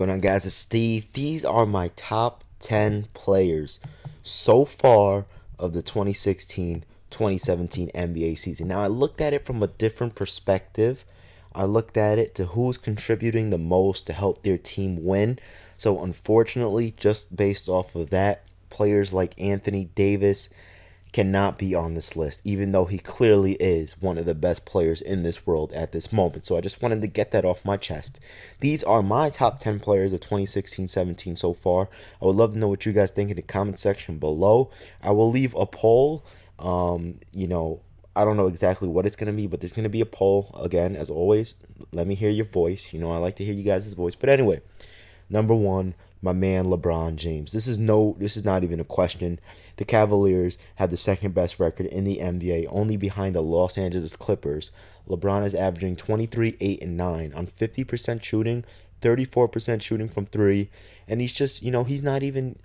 Going on, guys? It's Steve. These are my top 10 players so far of the 2016-2017 NBA season. Now, I looked at it from a different perspective. I looked at it to who's contributing the most to help their team win. So, unfortunately, just based off of that, players like Anthony Davis cannot be on this list, even though he clearly is one of the best players in this world at this moment. So I just wanted to get that off my chest. These are my top 10 players of 2016-17 so far. I would love to know what you guys think in the comment section below. I will leave a poll. I don't know exactly what it's going to be, but there's going to be a poll. Again, as always, let me hear your voice. I like to hear you guys' voice. But anyway, number one, my man LeBron James. This is not even a question. The Cavaliers have the second best record in the NBA, only behind the Los Angeles Clippers. LeBron is averaging 23, 8, and 9 on 50% shooting, 34% shooting from three, and he's just, he's not even,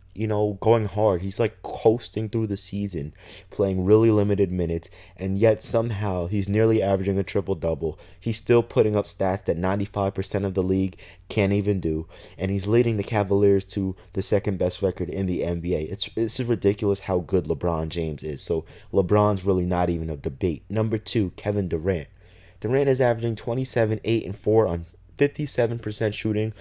going hard. He's like coasting through the season, playing really limited minutes, and yet somehow he's nearly averaging a triple-double. He's still putting up stats that 95% of the league can't even do, and he's leading the Cavaliers to the second best record in the NBA. It's ridiculous how good LeBron James is. So LeBron's really not even a debate. Number two, Kevin Durant. Durant is averaging 27, 8, and 4 on 57% shooting,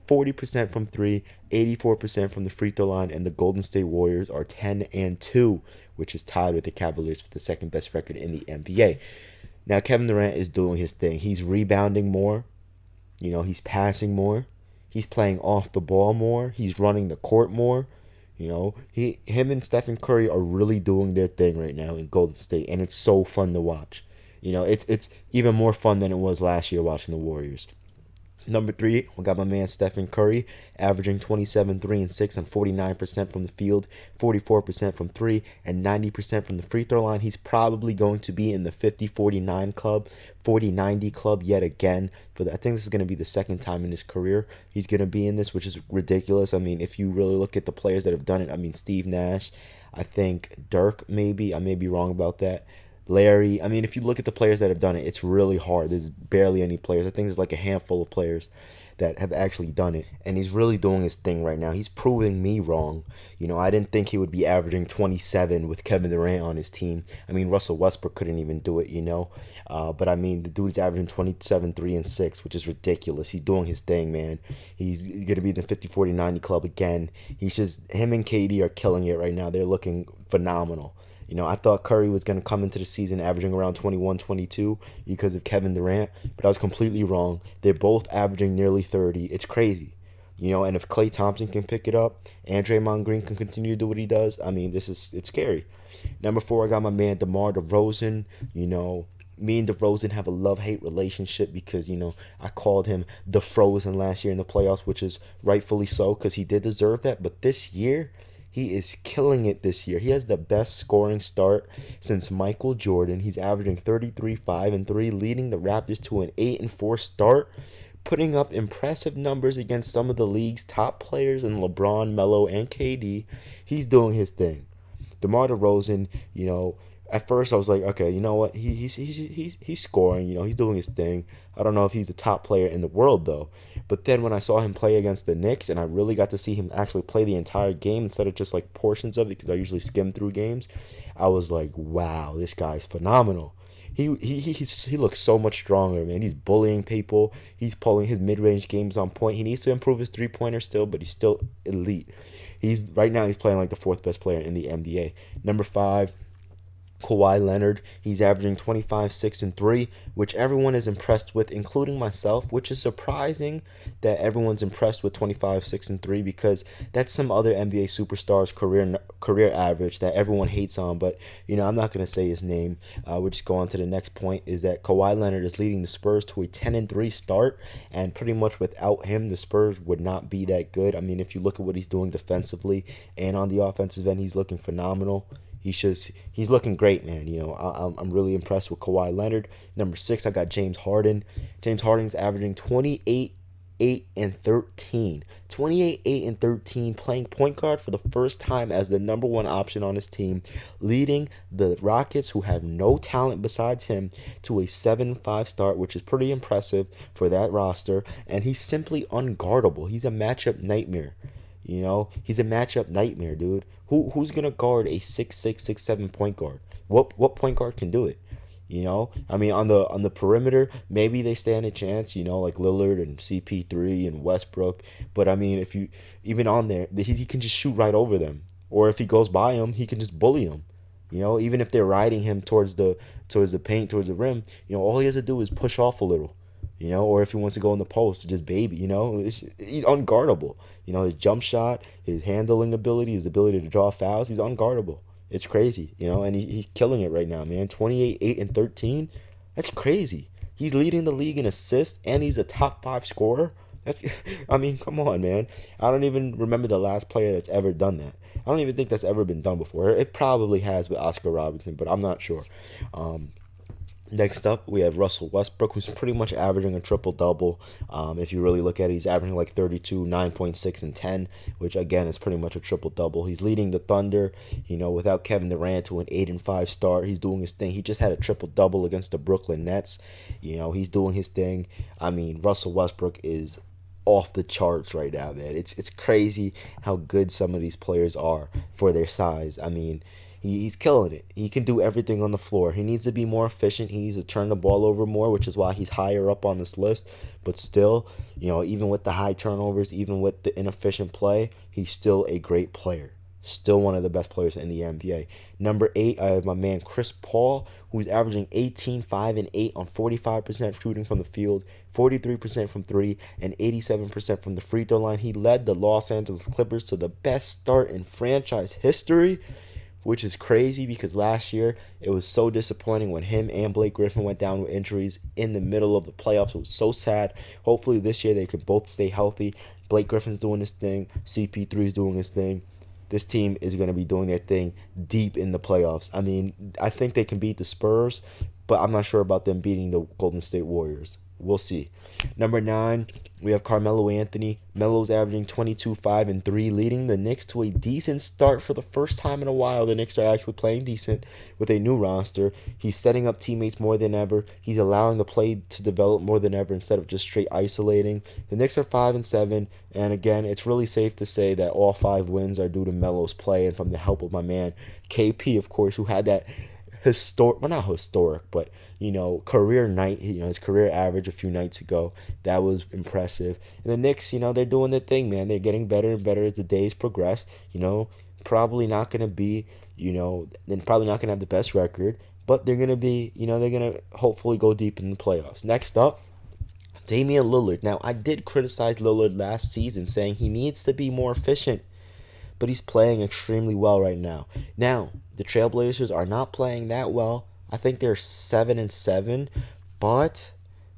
40% from three, 84% from the free throw line, and the Golden State Warriors are 10 and 2, which is tied with the Cavaliers for the second best record in the NBA. Now, Kevin Durant is doing his thing. He's rebounding more. He's passing more. He's playing off the ball more. He's running the court more. Him and Stephen Curry are really doing their thing right now in Golden State, and it's so fun to watch. It's even more fun than it was last year watching the Warriors. Number three, we got my man Stephen Curry, averaging 27, 3, and 6 on 49% from the field, 44% from three, and 90% from the free throw line. He's probably going to be in the 50-49 club, 40-90 club yet again. I think this is going to be the second time in his career he's going to be in this, which is ridiculous. I mean, if you really look at the players that have done it, Steve Nash, I think Dirk maybe. I may be wrong about that. Larry. If you look at the players that have done it, it's really hard. There's barely any players. I think there's like a handful of players that have actually done it. And he's really doing his thing right now. He's proving me wrong. I didn't think he would be averaging 27 with Kevin Durant on his team. Russell Westbrook couldn't even do it, But the dude's averaging 27, 3, and 6, which is ridiculous. He's doing his thing, man. He's going to be in the 50-40-90 club again. Him and KD are killing it right now. They're looking phenomenal. I thought Curry was going to come into the season averaging around 21, 22 because of Kevin Durant, but I was completely wrong. They're both averaging nearly 30. It's crazy. And if Klay Thompson can pick it up and Draymond Green can continue to do what he does, it's scary. Number four, I got my man DeMar DeRozan. Me and DeRozan have a love-hate relationship because, I called him the Frozen last year in the playoffs, which is rightfully so because he did deserve that. But this year, he is killing it this year. He has the best scoring start since Michael Jordan. He's averaging 33, 5, and 3, leading the Raptors to an 8 and 4 start, putting up impressive numbers against some of the league's top players in LeBron, Melo, and KD. He's doing his thing. DeMar DeRozan, at first I was like, okay, you know what? He's scoring, he's doing his thing. I don't know if he's the top player in the world though. But then when I saw him play against the Knicks and I really got to see him actually play the entire game instead of just like portions of it because I usually skim through games, I was like, wow, this guy's phenomenal. He looks so much stronger, man. He's bullying people. He's pulling his mid-range games on point. He needs to improve his three-pointer still, but he's still elite. Right now he's playing like the fourth best player in the NBA. Number five, Kawhi Leonard. He's averaging 25, 6, and 3, which everyone is impressed with, including myself, which is surprising that everyone's impressed with 25, 6, and 3 because that's some other NBA superstars' career average that everyone hates on. But, I'm not going to say his name. We'll just go on to the next point, is that Kawhi Leonard is leading the Spurs to a 10 and 3 start, and pretty much without him, the Spurs would not be that good. If you look at what he's doing defensively and on the offensive end, he's looking phenomenal. He's looking great, man. I'm really impressed with Kawhi Leonard. Number 6, I got James Harden. James Harden's averaging 28, 28-13. 28, 8, and 13, playing point guard for the first time as the number one option on his team, leading the Rockets, who have no talent besides him, to a 7-5 start, which is pretty impressive for that roster. And he's simply unguardable. He's a matchup nightmare. He's a matchup nightmare, dude. Who's gonna guard a 6'6", 6'7" point guard? What point guard can do it? I mean, on the perimeter, maybe they stand a chance. Like Lillard and CP3 and Westbrook. But I mean, if you even on there, he can just shoot right over them. Or if he goes by them, he can just bully them. Even if they're riding him towards the paint, towards the rim, all he has to do is push off a little. Or if he wants to go in the post, just baby, he's unguardable. His jump shot, his handling ability, his ability to draw fouls, he's unguardable. It's crazy, and he's killing it right now, man. 28, 8, and 13, that's crazy. He's leading the league in assists, and he's a top 5 scorer. I mean, come on, man. I don't even remember the last player that's ever done that. I don't even think that's ever been done before. It probably has with Oscar Robertson, but I'm not sure. Next up, we have Russell Westbrook, who's pretty much averaging a triple-double. If you really look at it, he's averaging like 32, 9.6, and 10, which, again, is pretty much a triple-double. He's leading the Thunder, without Kevin Durant, to an 8-5 start. He's doing his thing. He just had a triple-double against the Brooklyn Nets. He's doing his thing. I mean, Russell Westbrook is off the charts right now, man. It's crazy how good some of these players are for their size. I mean, he's killing it. He can do everything on the floor. He needs to be more efficient. He needs to turn the ball over more, which is why he's higher up on this list. But still, even with the high turnovers, even with the inefficient play, he's still a great player. Still one of the best players in the NBA. Number 8, I have my man Chris Paul, who's averaging 18, 5, and 8 on 45% shooting from the field, 43% from 3, and 87% from the free throw line. He led the Los Angeles Clippers to the best start in franchise history, which is crazy because last year it was so disappointing when him and Blake Griffin went down with injuries in the middle of the playoffs. It was so sad. Hopefully this year they can both stay healthy. Blake Griffin's doing his thing. CP3 is doing his thing. This team is going to be doing their thing deep in the playoffs. I mean, I think they can beat the Spurs, but I'm not sure about them beating the Golden State Warriors. We'll see. Number 9, we have Carmelo Anthony. Melo's averaging 22, 5, and 3, leading the Knicks to a decent start for the first time in a while. The Knicks are actually playing decent with a new roster. He's setting up teammates more than ever. He's allowing the play to develop more than ever instead of just straight isolating. The Knicks are 5 and 7, and again, it's really safe to say that all 5 wins are due to Melo's play and from the help of my man KP, of course, who had that not historic, but career night, his career average a few nights ago. That was impressive. And the Knicks, they're doing their thing, man. They're getting better and better as the days progress. Probably not going to be, they're probably not going to have the best record, but they're going to be, they're going to hopefully go deep in the playoffs. Next up, Damian Lillard. Now, I did criticize Lillard last season, saying he needs to be more efficient, but he's playing extremely well right now. Now, the Trailblazers are not playing that well. I think they're 7 and 7, but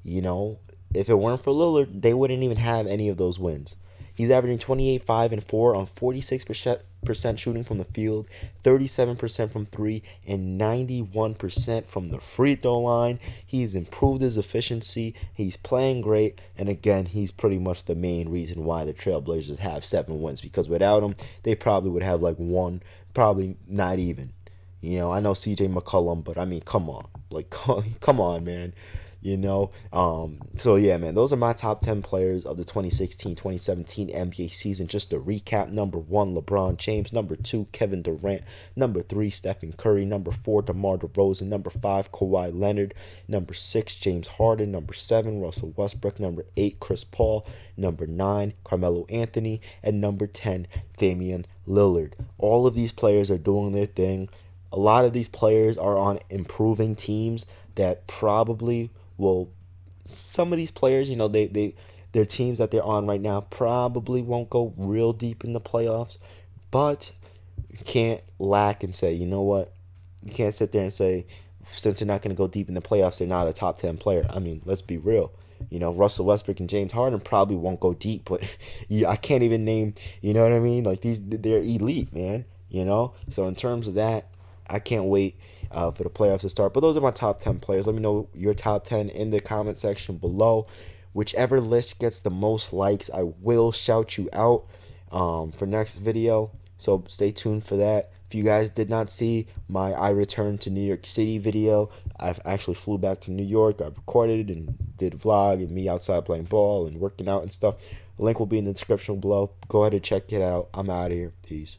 if it weren't for Lillard, they wouldn't even have any of those wins. He's averaging 28, 5, and 4 on 46% shooting from the field, 37% from 3, and 91% from the free throw line. He's improved his efficiency. He's playing great. And again, he's pretty much the main reason why the Trailblazers have 7 wins, because without him, they probably would have like 1, probably not even. I know CJ McCollum, but I mean, come on. Come on, man. So yeah, man, those are my top 10 players of the 2016-2017 NBA season. Just to recap: number 1, LeBron James; number 2, Kevin Durant; number 3, Stephen Curry; number 4, DeMar DeRozan; number 5, Kawhi Leonard; number 6, James Harden; number 7, Russell Westbrook; number 8, Chris Paul; number 9, Carmelo Anthony; and number 10, Damian Lillard. All of these players are doing their thing. A lot of these players are on improving teams that probably will. Some of these players, their teams that they're on right now probably won't go real deep in the playoffs, but you can't lack and say, you know what? You can't sit there and say, since they're not going to go deep in the playoffs, they're not a top 10 player. I mean, let's be real. Russell Westbrook and James Harden probably won't go deep, but I can't even name, you know what I mean? Like they're elite, man. So in terms of that, I can't wait for the playoffs to start. But those are my top 10 players. Let me know your top 10 in the comment section below. Whichever list gets the most likes, I will shout you out for next video. So stay tuned for that. If you guys did not see my I Returned to New York City video, I've actually flew back to New York. I recorded and did a vlog and me outside playing ball and working out and stuff. The link will be in the description below. Go ahead and check it out. I'm out of here. Peace.